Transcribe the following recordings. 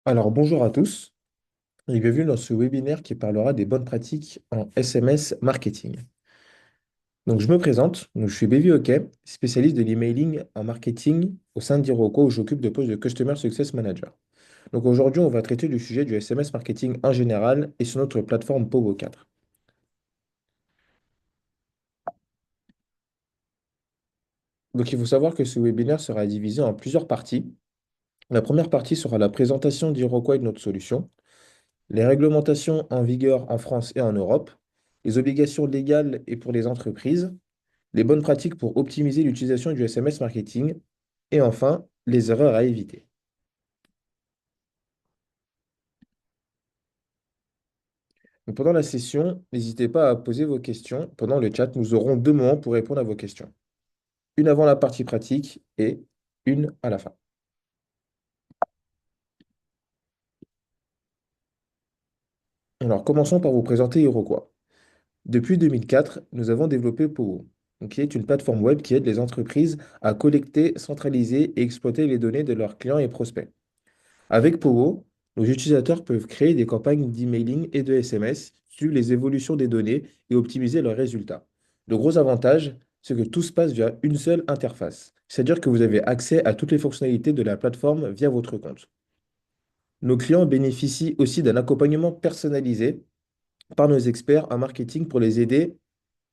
Alors bonjour à tous et bienvenue dans ce webinaire qui parlera des bonnes pratiques en SMS marketing. Donc je me présente, je suis Bévi Hockey, spécialiste de l'emailing en marketing au sein d'Iroquois où j'occupe le poste de Customer Success Manager. Donc aujourd'hui on va traiter du sujet du SMS marketing en général et sur notre plateforme Povo 4. Donc il faut savoir que ce webinaire sera divisé en plusieurs parties. La première partie sera la présentation d'Iroquois et de notre solution, les réglementations en vigueur en France et en Europe, les obligations légales et pour les entreprises, les bonnes pratiques pour optimiser l'utilisation du SMS marketing et enfin, les erreurs à éviter. Donc, pendant la session, n'hésitez pas à poser vos questions pendant le chat. Nous aurons 2 moments pour répondre à vos questions. Une avant la partie pratique et une à la fin. Alors, commençons par vous présenter Iroquois. Depuis 2004, nous avons développé Powo, qui est une plateforme web qui aide les entreprises à collecter, centraliser et exploiter les données de leurs clients et prospects. Avec Powo, nos utilisateurs peuvent créer des campagnes d'emailing et de SMS, suivre les évolutions des données et optimiser leurs résultats. Le gros avantage, c'est que tout se passe via une seule interface. C'est-à-dire que vous avez accès à toutes les fonctionnalités de la plateforme via votre compte. Nos clients bénéficient aussi d'un accompagnement personnalisé par nos experts en marketing pour les aider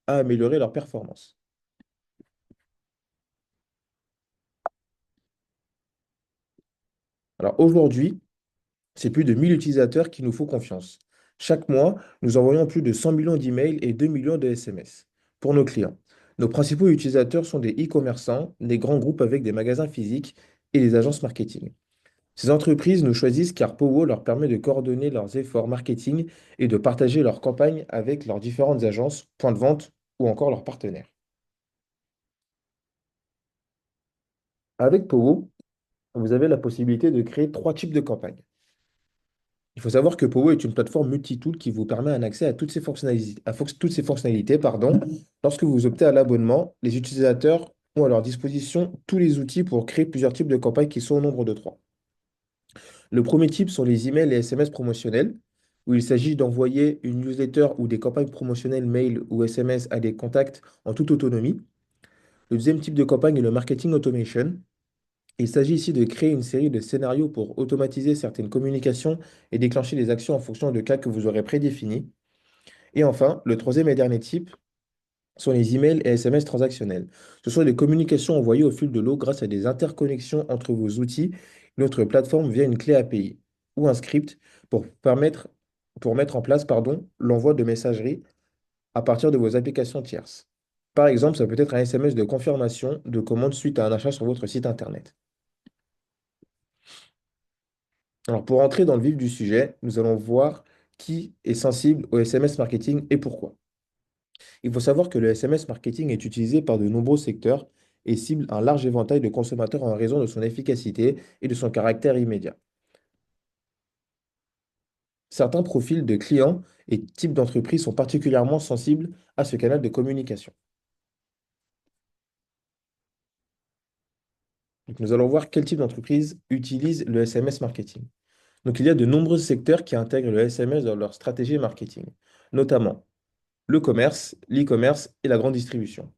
à améliorer leur performance. Alors aujourd'hui, c'est plus de 1000 utilisateurs qui nous font confiance. Chaque mois, nous envoyons plus de 100 millions d'emails et 2 millions de SMS pour nos clients. Nos principaux utilisateurs sont des e-commerçants, des grands groupes avec des magasins physiques et des agences marketing. Ces entreprises nous choisissent car Powo leur permet de coordonner leurs efforts marketing et de partager leurs campagnes avec leurs différentes agences, points de vente ou encore leurs partenaires. Avec Powo, vous avez la possibilité de créer 3 types de campagnes. Il faut savoir que Powo est une plateforme multitool qui vous permet un accès à toutes ces fonctionnalités, pardon. Lorsque vous optez à l'abonnement, les utilisateurs ont à leur disposition tous les outils pour créer plusieurs types de campagnes qui sont au nombre de 3. Le premier type sont les emails et SMS promotionnels, où il s'agit d'envoyer une newsletter ou des campagnes promotionnelles mail ou SMS à des contacts en toute autonomie. Le deuxième type de campagne est le marketing automation. Il s'agit ici de créer une série de scénarios pour automatiser certaines communications et déclencher des actions en fonction de cas que vous aurez prédéfinis. Et enfin, le troisième et dernier type sont les emails et SMS transactionnels. Ce sont des communications envoyées au fil de l'eau grâce à des interconnexions entre vos outils et notre plateforme via une clé API ou un script pour mettre en place, l'envoi de messagerie à partir de vos applications tierces. Par exemple, ça peut être un SMS de confirmation de commande suite à un achat sur votre site internet. Alors, pour entrer dans le vif du sujet, nous allons voir qui est sensible au SMS marketing et pourquoi. Il faut savoir que le SMS marketing est utilisé par de nombreux secteurs et cible un large éventail de consommateurs en raison de son efficacité et de son caractère immédiat. Certains profils de clients et types d'entreprises sont particulièrement sensibles à ce canal de communication. Donc, nous allons voir quel type d'entreprise utilise le SMS marketing. Donc, il y a de nombreux secteurs qui intègrent le SMS dans leur stratégie marketing, notamment le commerce, l'e-commerce et la grande distribution.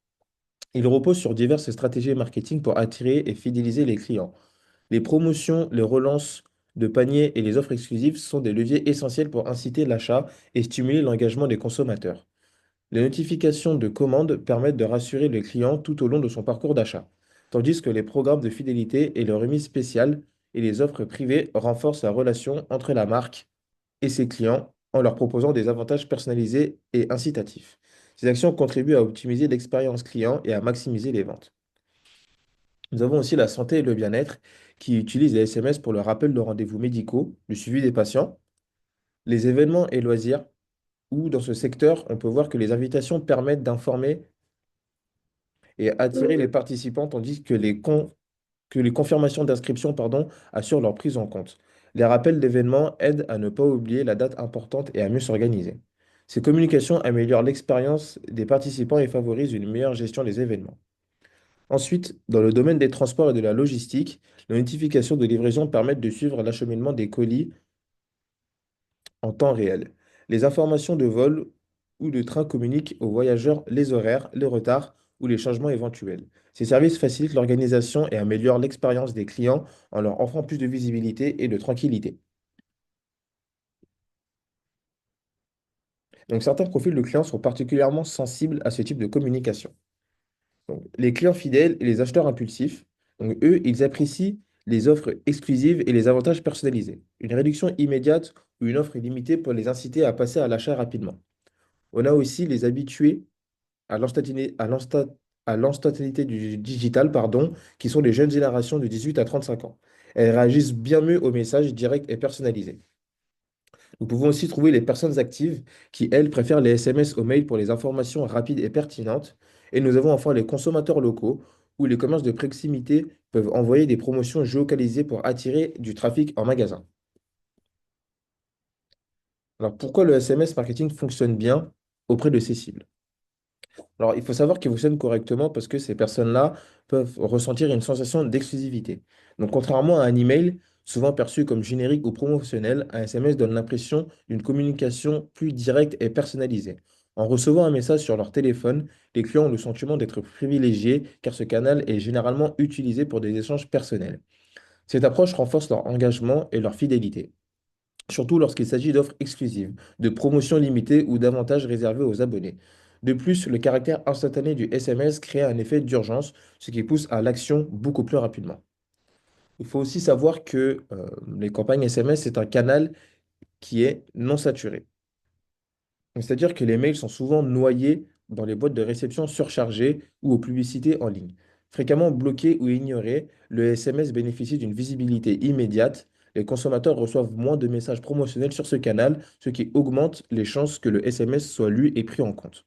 Il repose sur diverses stratégies marketing pour attirer et fidéliser les clients. Les promotions, les relances de paniers et les offres exclusives sont des leviers essentiels pour inciter l'achat et stimuler l'engagement des consommateurs. Les notifications de commandes permettent de rassurer le client tout au long de son parcours d'achat, tandis que les programmes de fidélité et les remises spéciales et les offres privées renforcent la relation entre la marque et ses clients en leur proposant des avantages personnalisés et incitatifs. Ces actions contribuent à optimiser l'expérience client et à maximiser les ventes. Nous avons aussi la santé et le bien-être qui utilisent les SMS pour le rappel de rendez-vous médicaux, le suivi des patients, les événements et loisirs, où dans ce secteur, on peut voir que les invitations permettent d'informer et attirer les participants, tandis que que les confirmations d'inscription, assurent leur prise en compte. Les rappels d'événements aident à ne pas oublier la date importante et à mieux s'organiser. Ces communications améliorent l'expérience des participants et favorisent une meilleure gestion des événements. Ensuite, dans le domaine des transports et de la logistique, les notifications de livraison permettent de suivre l'acheminement des colis en temps réel. Les informations de vol ou de train communiquent aux voyageurs les horaires, les retards ou les changements éventuels. Ces services facilitent l'organisation et améliorent l'expérience des clients en leur offrant plus de visibilité et de tranquillité. Donc, certains profils de clients sont particulièrement sensibles à ce type de communication. Donc, les clients fidèles et les acheteurs impulsifs, donc, eux, ils apprécient les offres exclusives et les avantages personnalisés. Une réduction immédiate ou une offre illimitée peut les inciter à passer à l'achat rapidement. On a aussi les habitués à à l'instantanéité du digital, pardon, qui sont les jeunes générations de 18 à 35 ans. Elles réagissent bien mieux aux messages directs et personnalisés. Nous pouvons aussi trouver les personnes actives qui, elles, préfèrent les SMS aux mails pour les informations rapides et pertinentes. Et nous avons enfin les consommateurs locaux, où les commerces de proximité peuvent envoyer des promotions géolocalisées pour attirer du trafic en magasin. Alors pourquoi le SMS marketing fonctionne bien auprès de ces cibles? Alors, il faut savoir qu'ils fonctionnent correctement parce que ces personnes-là peuvent ressentir une sensation d'exclusivité. Donc, contrairement à un email, souvent perçu comme générique ou promotionnel, un SMS donne l'impression d'une communication plus directe et personnalisée. En recevant un message sur leur téléphone, les clients ont le sentiment d'être privilégiés car ce canal est généralement utilisé pour des échanges personnels. Cette approche renforce leur engagement et leur fidélité, surtout lorsqu'il s'agit d'offres exclusives, de promotions limitées ou d'avantages réservés aux abonnés. De plus, le caractère instantané du SMS crée un effet d'urgence, ce qui pousse à l'action beaucoup plus rapidement. Il faut aussi savoir que les campagnes SMS, c'est un canal qui est non saturé. C'est-à-dire que les mails sont souvent noyés dans les boîtes de réception surchargées ou aux publicités en ligne. Fréquemment bloqués ou ignorés, le SMS bénéficie d'une visibilité immédiate. Les consommateurs reçoivent moins de messages promotionnels sur ce canal, ce qui augmente les chances que le SMS soit lu et pris en compte.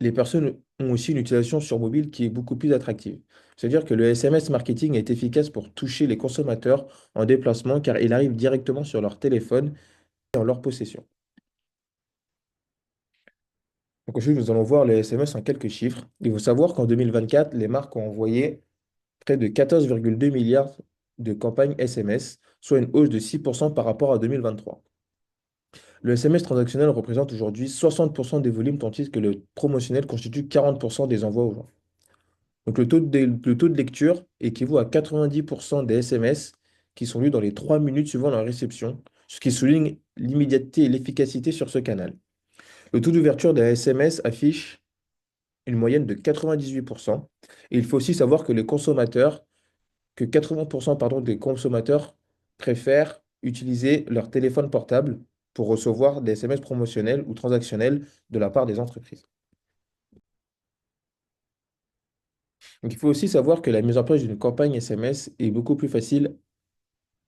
Les personnes ont aussi une utilisation sur mobile qui est beaucoup plus attractive. C'est-à-dire que le SMS marketing est efficace pour toucher les consommateurs en déplacement car il arrive directement sur leur téléphone et en leur possession. Donc ensuite, nous allons voir les SMS en quelques chiffres. Il faut savoir qu'en 2024, les marques ont envoyé près de 14,2 milliards de campagnes SMS, soit une hausse de 6% par rapport à 2023. Le SMS transactionnel représente aujourd'hui 60% des volumes, tandis que le promotionnel constitue 40% des envois aux gens. Donc le taux de lecture équivaut à 90% des SMS qui sont lus dans les 3 minutes suivant leur réception, ce qui souligne l'immédiateté et l'efficacité sur ce canal. Le taux d'ouverture des SMS affiche une moyenne de 98%. Et il faut aussi savoir que 80% pardon, des consommateurs préfèrent utiliser leur téléphone portable pour recevoir des SMS promotionnels ou transactionnels de la part des entreprises. Donc, il faut aussi savoir que la mise en place d'une campagne SMS est beaucoup plus facile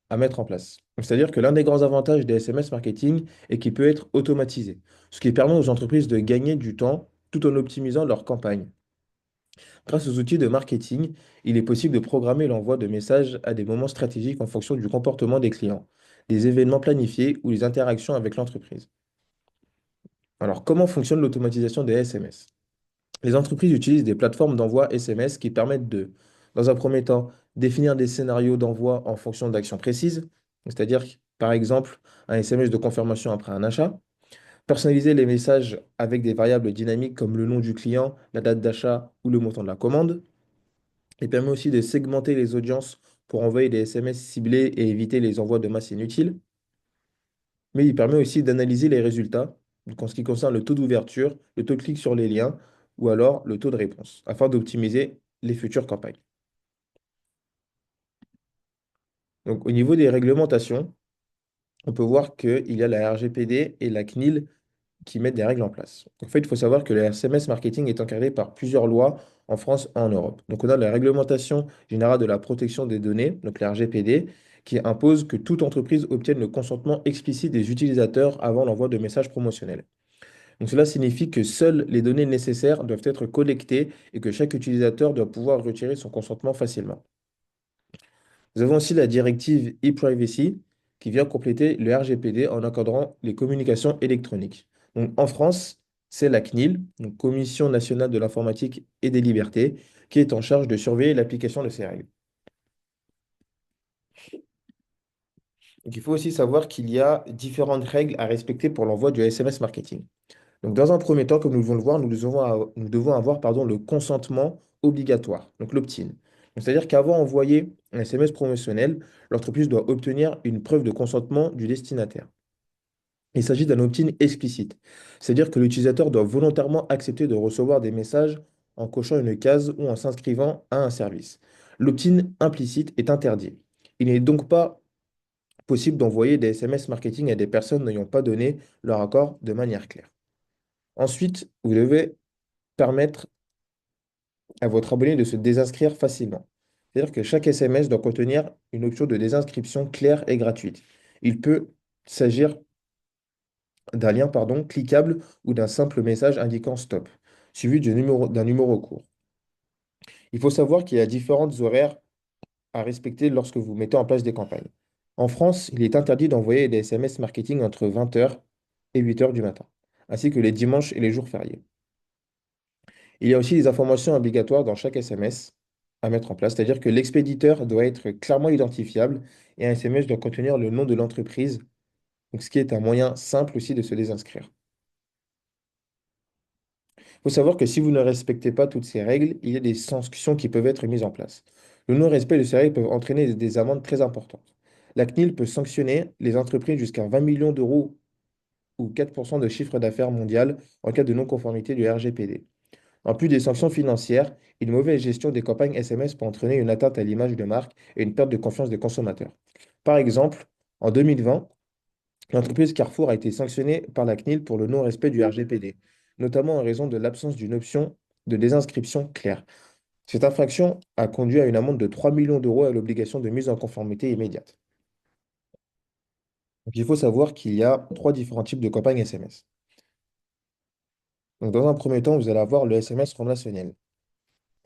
à mettre en place. Donc, c'est-à-dire que l'un des grands avantages des SMS marketing est qu'il peut être automatisé, ce qui permet aux entreprises de gagner du temps tout en optimisant leur campagne. Grâce aux outils de marketing, il est possible de programmer l'envoi de messages à des moments stratégiques en fonction du comportement des clients, des événements planifiés ou des interactions avec l'entreprise. Alors, comment fonctionne l'automatisation des SMS? Les entreprises utilisent des plateformes d'envoi SMS qui permettent de, dans un premier temps, définir des scénarios d'envoi en fonction d'actions précises, c'est-à-dire, par exemple, un SMS de confirmation après un achat, personnaliser les messages avec des variables dynamiques comme le nom du client, la date d'achat ou le montant de la commande. Il permet aussi de segmenter les audiences pour envoyer des SMS ciblés et éviter les envois de masse inutiles. Mais il permet aussi d'analyser les résultats, donc en ce qui concerne le taux d'ouverture, le taux de clic sur les liens ou alors le taux de réponse, afin d'optimiser les futures campagnes. Donc au niveau des réglementations, on peut voir qu'il y a la RGPD et la CNIL qui mettent des règles en place. En fait, il faut savoir que le SMS marketing est encadré par plusieurs lois en France et en Europe. Donc, on a la réglementation générale de la protection des données, donc la RGPD, qui impose que toute entreprise obtienne le consentement explicite des utilisateurs avant l'envoi de messages promotionnels. Donc, cela signifie que seules les données nécessaires doivent être collectées et que chaque utilisateur doit pouvoir retirer son consentement facilement. Nous avons aussi la directive e-privacy qui vient compléter le RGPD en encadrant les communications électroniques. Donc, en France, C'est la CNIL, donc Commission nationale de l'informatique et des libertés, qui est en charge de surveiller l'application de ces règles. Donc, il faut aussi savoir qu'il y a différentes règles à respecter pour l'envoi du SMS marketing. Donc, dans un premier temps, comme nous devons le voir, nous devons avoir le consentement obligatoire, donc l'opt-in. Donc, c'est-à-dire qu'avant d'envoyer un SMS promotionnel, l'entreprise doit obtenir une preuve de consentement du destinataire. Il s'agit d'un opt-in explicite, c'est-à-dire que l'utilisateur doit volontairement accepter de recevoir des messages en cochant une case ou en s'inscrivant à un service. L'opt-in implicite est interdit. Il n'est donc pas possible d'envoyer des SMS marketing à des personnes n'ayant pas donné leur accord de manière claire. Ensuite, vous devez permettre à votre abonné de se désinscrire facilement. C'est-à-dire que chaque SMS doit contenir une option de désinscription claire et gratuite. Il peut s'agir d'un lien cliquable ou d'un simple message indiquant stop, suivi d'un numéro court. Il faut savoir qu'il y a différentes horaires à respecter lorsque vous mettez en place des campagnes. En France, il est interdit d'envoyer des SMS marketing entre 20 h et 8 h du matin, ainsi que les dimanches et les jours fériés. Il y a aussi des informations obligatoires dans chaque SMS à mettre en place, c'est-à-dire que l'expéditeur doit être clairement identifiable et un SMS doit contenir le nom de l'entreprise, donc ce qui est un moyen simple aussi de se désinscrire. Il faut savoir que si vous ne respectez pas toutes ces règles, il y a des sanctions qui peuvent être mises en place. Le non-respect de ces règles peut entraîner des amendes très importantes. La CNIL peut sanctionner les entreprises jusqu'à 20 millions d'euros ou 4% de chiffre d'affaires mondial en cas de non-conformité du RGPD. En plus des sanctions financières, une mauvaise gestion des campagnes SMS peut entraîner une atteinte à l'image de marque et une perte de confiance des consommateurs. Par exemple, en 2020, l'entreprise Carrefour a été sanctionnée par la CNIL pour le non-respect du RGPD, notamment en raison de l'absence d'une option de désinscription claire. Cette infraction a conduit à une amende de 3 millions d'euros et à l'obligation de mise en conformité immédiate. Donc, il faut savoir qu'il y a trois différents types de campagnes SMS. Donc, dans un premier temps, vous allez avoir le SMS relationnel,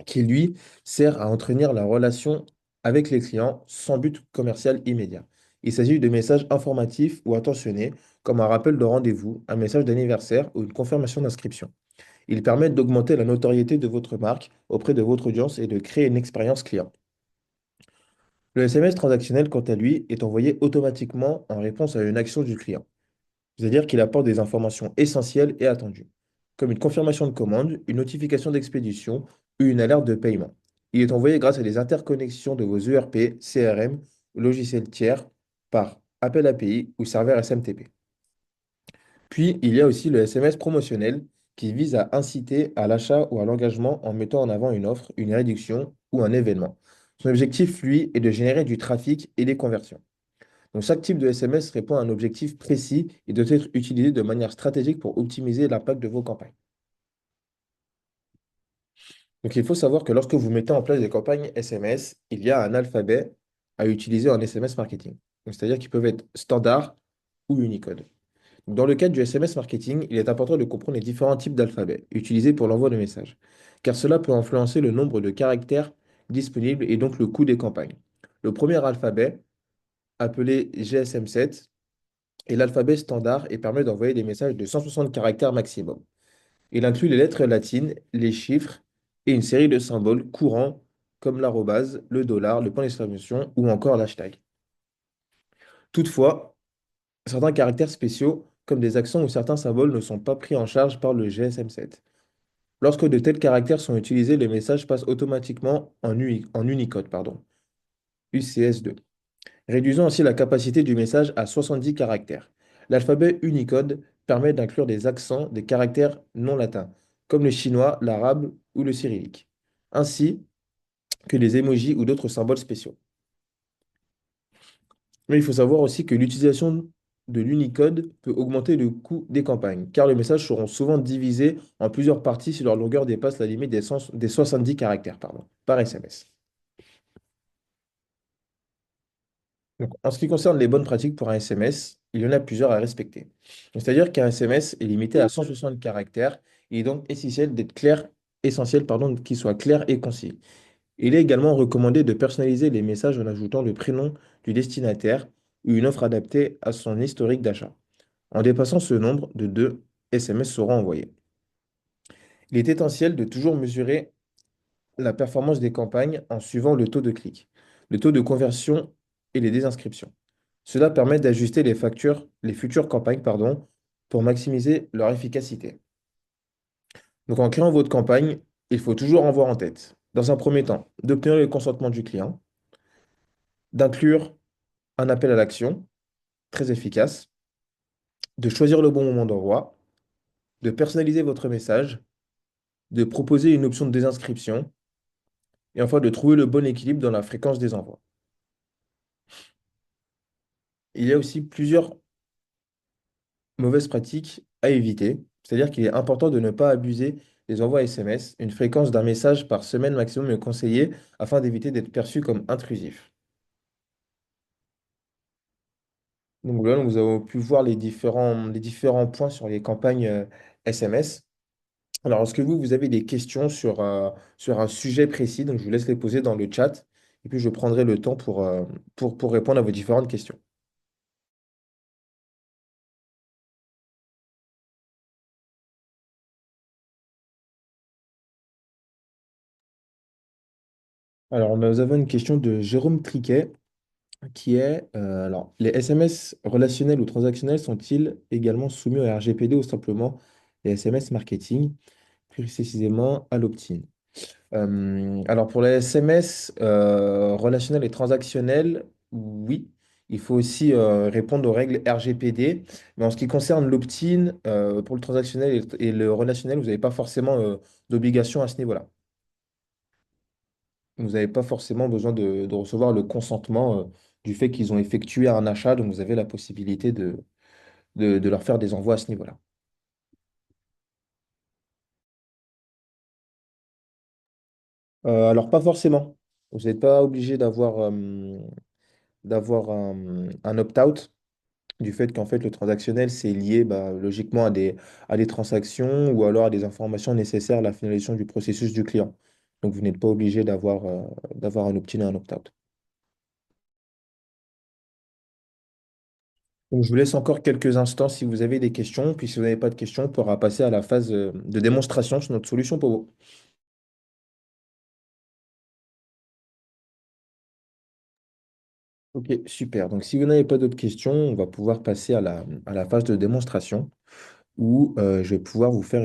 qui lui sert à entretenir la relation avec les clients sans but commercial immédiat. Il s'agit de messages informatifs ou attentionnés, comme un rappel de rendez-vous, un message d'anniversaire ou une confirmation d'inscription. Ils permettent d'augmenter la notoriété de votre marque auprès de votre audience et de créer une expérience client. Le SMS transactionnel, quant à lui, est envoyé automatiquement en réponse à une action du client. C'est-à-dire qu'il apporte des informations essentielles et attendues, comme une confirmation de commande, une notification d'expédition ou une alerte de paiement. Il est envoyé grâce à des interconnexions de vos ERP, CRM ou logiciels tiers par appel API ou serveur SMTP. Puis, il y a aussi le SMS promotionnel qui vise à inciter à l'achat ou à l'engagement en mettant en avant une offre, une réduction ou un événement. Son objectif, lui, est de générer du trafic et des conversions. Donc, chaque type de SMS répond à un objectif précis et doit être utilisé de manière stratégique pour optimiser l'impact de vos campagnes. Donc, il faut savoir que lorsque vous mettez en place des campagnes SMS, il y a un alphabet à utiliser en SMS marketing. Donc, c'est-à-dire qu'ils peuvent être standard ou Unicode. Donc, dans le cadre du SMS marketing, il est important de comprendre les différents types d'alphabets utilisés pour l'envoi de messages, car cela peut influencer le nombre de caractères disponibles et donc le coût des campagnes. Le premier alphabet, appelé GSM7, et l'alphabet standard et permet d'envoyer des messages de 160 caractères maximum. Il inclut les lettres latines, les chiffres et une série de symboles courants comme l'arrobase, le dollar, le point d'exclamation ou encore l'hashtag. Toutefois, certains caractères spéciaux, comme des accents ou certains symboles, ne sont pas pris en charge par le GSM7. Lorsque de tels caractères sont utilisés, les messages passent automatiquement en Unicode, UCS2, réduisant ainsi la capacité du message à 70 caractères. L'alphabet Unicode permet d'inclure des accents, des caractères non latins, comme le chinois, l'arabe ou le cyrillique, ainsi que les emojis ou d'autres symboles spéciaux. Mais il faut savoir aussi que l'utilisation de l'Unicode peut augmenter le coût des campagnes, car les messages seront souvent divisés en plusieurs parties si leur longueur dépasse la limite des 70 caractères par SMS. Donc, en ce qui concerne les bonnes pratiques pour un SMS, il y en a plusieurs à respecter. Donc, c'est-à-dire qu'un SMS est limité à 160 caractères. Il est donc essentiel qu'il soit clair et concis. Il est également recommandé de personnaliser les messages en ajoutant le prénom du destinataire ou une offre adaptée à son historique d'achat. En dépassant ce nombre de deux SMS seront envoyés. Il est essentiel de toujours mesurer la performance des campagnes en suivant le taux de clic, le taux de conversion et les désinscriptions. Cela permet d'ajuster les futures campagnes, pardon, pour maximiser leur efficacité. Donc en créant votre campagne, il faut toujours en avoir en tête, dans un premier temps, d'obtenir le consentement du client, d'inclure un appel à l'action, très efficace, de choisir le bon moment d'envoi, de personnaliser votre message, de proposer une option de désinscription, et enfin de trouver le bon équilibre dans la fréquence des envois. Il y a aussi plusieurs mauvaises pratiques à éviter, c'est-à-dire qu'il est important de ne pas abuser des envois SMS. Une fréquence d'un message par semaine maximum est conseillée afin d'éviter d'être perçu comme intrusif. Donc voilà, nous avons pu voir les différents points sur les campagnes SMS. Alors, est-ce que vous avez des questions sur un sujet précis? Donc, je vous laisse les poser dans le chat et puis je prendrai le temps pour répondre à vos différentes questions. Alors, nous avons une question de Jérôme Triquet qui est, alors, les SMS relationnels ou transactionnels sont-ils également soumis au RGPD ou simplement les SMS marketing, plus précisément à l'opt-in? Alors pour les SMS relationnels et transactionnels, oui, il faut aussi répondre aux règles RGPD. Mais en ce qui concerne l'opt-in, pour le transactionnel et le relationnel, vous n'avez pas forcément d'obligation à ce niveau-là. Vous n'avez pas forcément besoin de recevoir le consentement du fait qu'ils ont effectué un achat, donc vous avez la possibilité de leur faire des envois à ce niveau-là. Alors pas forcément. Vous n'êtes pas obligé d'avoir un opt-out. Du fait qu'en fait le transactionnel, c'est lié bah, logiquement à des transactions ou alors à des informations nécessaires à la finalisation du processus du client. Donc vous n'êtes pas obligé d'avoir un opt-in et un opt-out. Donc je vous laisse encore quelques instants si vous avez des questions, puis si vous n'avez pas de questions, on pourra passer à la phase de démonstration sur notre solution pour vous. Ok, super. Donc si vous n'avez pas d'autres questions, on va pouvoir passer à la phase de démonstration où je vais pouvoir vous faire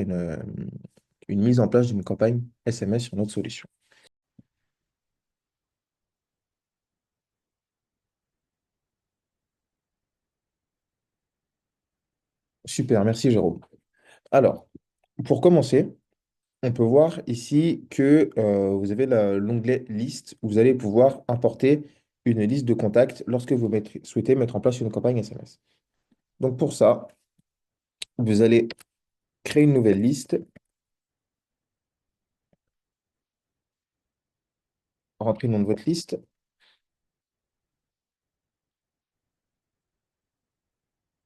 une mise en place d'une campagne SMS sur notre solution. Super, merci Jérôme. Alors, pour commencer, on peut voir ici que vous avez l'onglet Liste où vous allez pouvoir importer une liste de contacts lorsque vous souhaitez mettre en place une campagne SMS. Donc pour ça, vous allez créer une nouvelle liste, rentrer le nom de votre liste,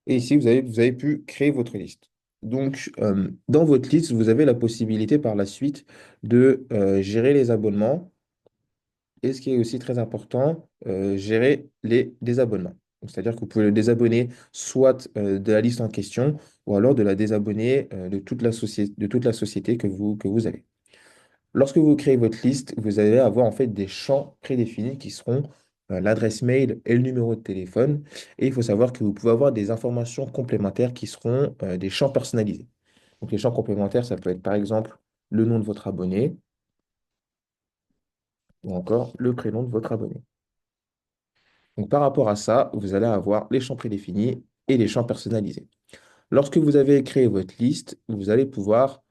et ici, vous avez pu créer votre liste. Donc, dans votre liste, vous avez la possibilité par la suite de gérer les abonnements. Et ce qui est aussi très important, gérer les désabonnements. Donc, c'est-à-dire que vous pouvez le désabonner soit de la liste en question, ou alors de la désabonner de toute la société que vous avez. Lorsque vous créez votre liste, vous allez avoir en fait des champs prédéfinis qui seront l'adresse mail et le numéro de téléphone. Et il faut savoir que vous pouvez avoir des informations complémentaires qui seront des champs personnalisés. Donc les champs complémentaires, ça peut être par exemple le nom de votre abonné ou encore le prénom de votre abonné. Donc, par rapport à ça, vous allez avoir les champs prédéfinis et les champs personnalisés. Lorsque vous avez créé votre liste, vous allez pouvoir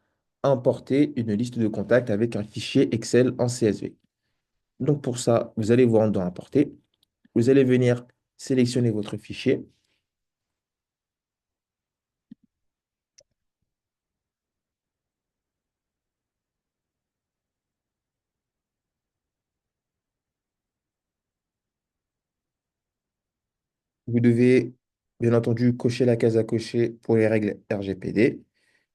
importer une liste de contacts avec un fichier Excel en CSV. Donc, pour ça, vous allez vous rendre dans Importer. Vous allez venir sélectionner votre fichier. Vous devez, bien entendu, cocher la case à cocher pour les règles RGPD.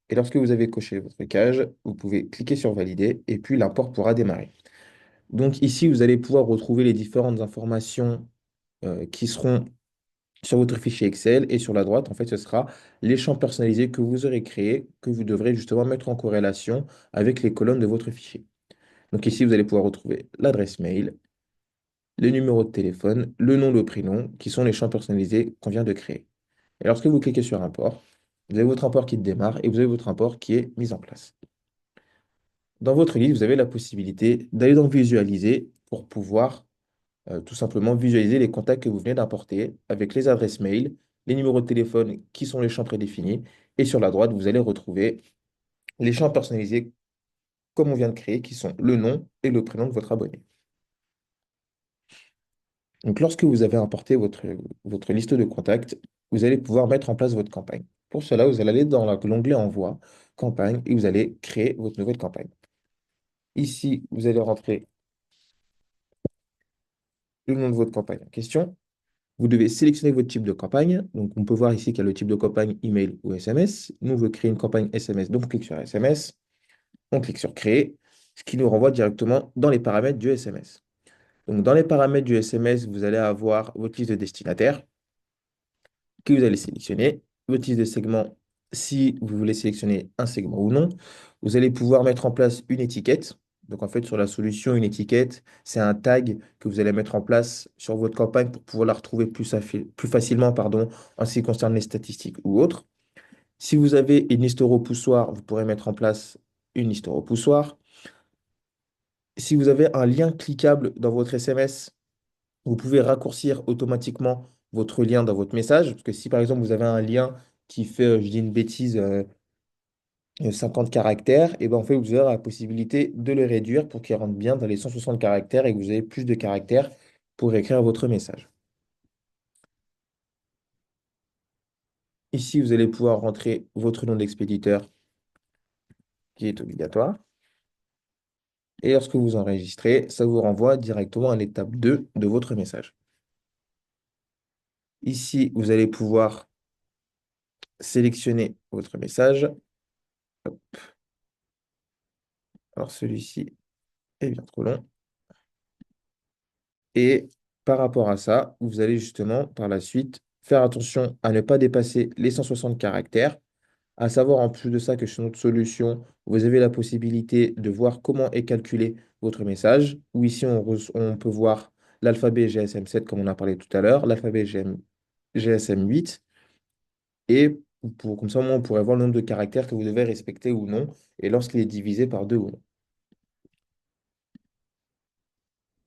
Et lorsque vous avez coché votre case, vous pouvez cliquer sur Valider et puis l'import pourra démarrer. Donc ici, vous allez pouvoir retrouver les différentes informations qui seront sur votre fichier Excel et sur la droite, en fait, ce sera les champs personnalisés que vous aurez créés, que vous devrez justement mettre en corrélation avec les colonnes de votre fichier. Donc ici, vous allez pouvoir retrouver l'adresse mail, le numéro de téléphone, le nom, le prénom, qui sont les champs personnalisés qu'on vient de créer. Et lorsque vous cliquez sur import, vous avez votre import qui démarre et vous avez votre import qui est mis en place. Dans votre liste, vous avez la possibilité d'aller dans Visualiser pour pouvoir tout simplement visualiser les contacts que vous venez d'importer avec les adresses mail, les numéros de téléphone qui sont les champs prédéfinis. Et sur la droite, vous allez retrouver les champs personnalisés comme on vient de créer, qui sont le nom et le prénom de votre abonné. Donc, lorsque vous avez importé votre liste de contacts, vous allez pouvoir mettre en place votre campagne. Pour cela, vous allez aller dans l'onglet Envoi, Campagne, et vous allez créer votre nouvelle campagne. Ici, vous allez rentrer le nom de votre campagne en question. Vous devez sélectionner votre type de campagne. Donc, on peut voir ici qu'il y a le type de campagne email ou SMS. Nous, on veut créer une campagne SMS, donc on clique sur SMS. On clique sur Créer, ce qui nous renvoie directement dans les paramètres du SMS. Donc, dans les paramètres du SMS, vous allez avoir votre liste de destinataires que vous allez sélectionner, votre liste de segments si vous voulez sélectionner un segment ou non. Vous allez pouvoir mettre en place une étiquette. Donc en fait, sur la solution, une étiquette, c'est un tag que vous allez mettre en place sur votre campagne pour pouvoir la retrouver plus facilement, pardon, en ce qui concerne les statistiques ou autres. Si vous avez une liste au repoussoir, vous pourrez mettre en place une liste au repoussoir. Si vous avez un lien cliquable dans votre SMS, vous pouvez raccourcir automatiquement votre lien dans votre message. Parce que si par exemple vous avez un lien qui fait, je dis une bêtise, 50 caractères, et ben en fait vous aurez la possibilité de le réduire pour qu'il rentre bien dans les 160 caractères et que vous ayez plus de caractères pour écrire votre message. Ici, vous allez pouvoir rentrer votre nom d'expéditeur qui est obligatoire. Et lorsque vous enregistrez, ça vous renvoie directement à l'étape 2 de votre message. Ici, vous allez pouvoir sélectionner votre message. Alors celui-ci est bien trop long. Et par rapport à ça, vous allez justement par la suite faire attention à ne pas dépasser les 160 caractères. À savoir en plus de ça que sur notre solution, vous avez la possibilité de voir comment est calculé votre message. Où ici, on peut voir l'alphabet GSM7 comme on a parlé tout à l'heure, l'alphabet GSM8. Et comme ça, au moins, on pourrait voir le nombre de caractères que vous devez respecter ou non, et lorsqu'il est divisé par 2 ou non.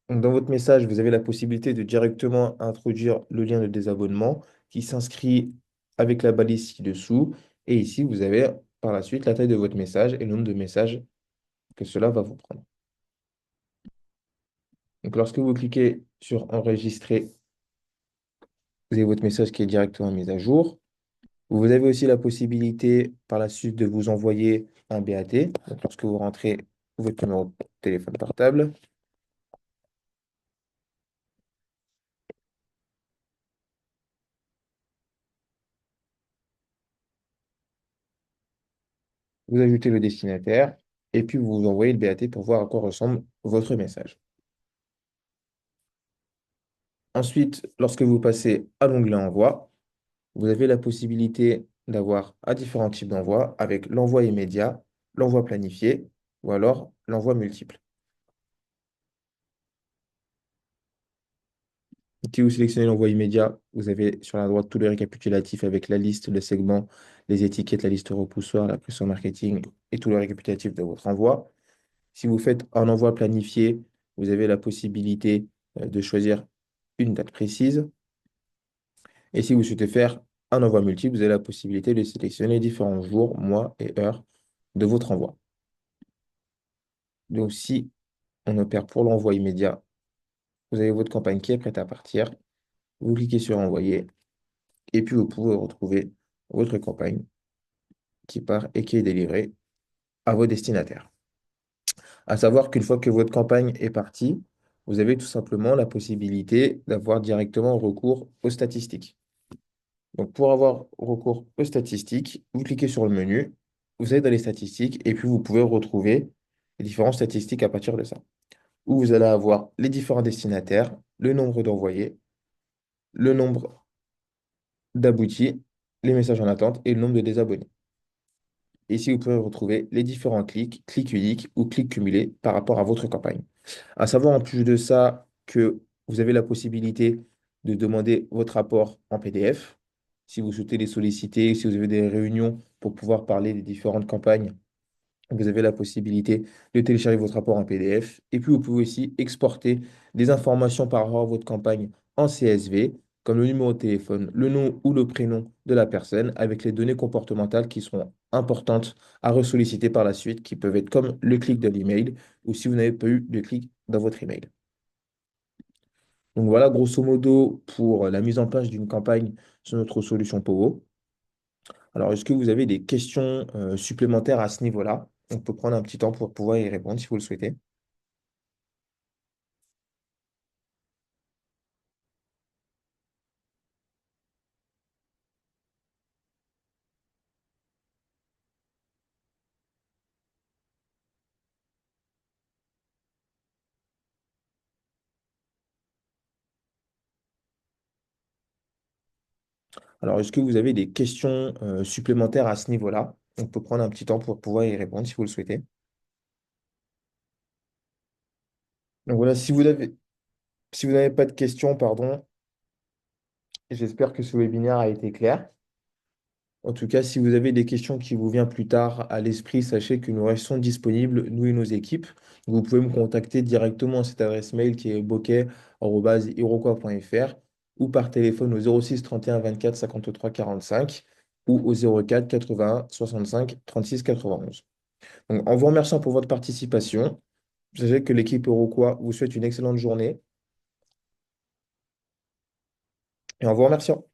Donc, dans votre message, vous avez la possibilité de directement introduire le lien de désabonnement qui s'inscrit avec la balise ci-dessous. Et ici, vous avez par la suite la taille de votre message et le nombre de messages que cela va vous prendre. Donc, lorsque vous cliquez sur Enregistrer, vous avez votre message qui est directement mis à jour. Vous avez aussi la possibilité par la suite de vous envoyer un BAT. Donc, lorsque vous rentrez votre numéro de téléphone portable, vous ajoutez le destinataire et puis vous envoyez le BAT pour voir à quoi ressemble votre message. Ensuite, lorsque vous passez à l'onglet Envoi, vous avez la possibilité d'avoir à différents types d'envois avec l'envoi immédiat, l'envoi planifié ou alors l'envoi multiple. Si vous sélectionnez l'envoi immédiat, vous avez sur la droite tout le récapitulatif avec la liste, le segment, les étiquettes, la liste repoussoir, la pression marketing et tout le récapitulatif de votre envoi. Si vous faites un envoi planifié, vous avez la possibilité de choisir une date précise. Et si vous souhaitez faire un envoi multiple, vous avez la possibilité de sélectionner différents jours, mois et heures de votre envoi. Donc, si on opère pour l'envoi immédiat, vous avez votre campagne qui est prête à partir. Vous cliquez sur Envoyer et puis vous pouvez retrouver votre campagne qui part et qui est délivrée à vos destinataires. À savoir qu'une fois que votre campagne est partie, vous avez tout simplement la possibilité d'avoir directement recours aux statistiques. Donc, pour avoir recours aux statistiques, vous cliquez sur le menu, vous allez dans les statistiques et puis vous pouvez retrouver les différentes statistiques à partir de ça. Où vous allez avoir les différents destinataires, le nombre d'envoyés, le nombre d'aboutis, les messages en attente et le nombre de désabonnés. Et ici, vous pouvez retrouver les différents clics, clics uniques ou clics cumulés par rapport à votre campagne. À savoir en plus de ça que vous avez la possibilité de demander votre rapport en PDF. Si vous souhaitez les solliciter, si vous avez des réunions pour pouvoir parler des différentes campagnes, vous avez la possibilité de télécharger votre rapport en PDF. Et puis, vous pouvez aussi exporter des informations par rapport à votre campagne en CSV, comme le numéro de téléphone, le nom ou le prénom de la personne, avec les données comportementales qui seront importantes à ressolliciter par la suite, qui peuvent être comme le clic de l'email ou si vous n'avez pas eu de clic dans votre email. Donc voilà, grosso modo, pour la mise en place d'une campagne sur notre solution Povo. Alors, est-ce que vous avez des questions supplémentaires à ce niveau-là? On peut prendre un petit temps pour pouvoir y répondre si vous le souhaitez. Alors, est-ce que vous avez des questions supplémentaires à ce niveau-là? On peut prendre un petit temps pour pouvoir y répondre si vous le souhaitez. Donc voilà, si vous n'avez pas de questions, pardon, j'espère que ce webinaire a été clair. En tout cas, si vous avez des questions qui vous viennent plus tard à l'esprit, sachez que nous restons disponibles, nous et nos équipes. Vous pouvez me contacter directement à cette adresse mail qui est bokeh@iroquois.fr ou par téléphone au 06 31 24 53 45 ou au 04 81 65 36 91. Donc, en vous remerciant pour votre participation, sachez que l'équipe Iroquois vous souhaite une excellente journée et en vous remerciant.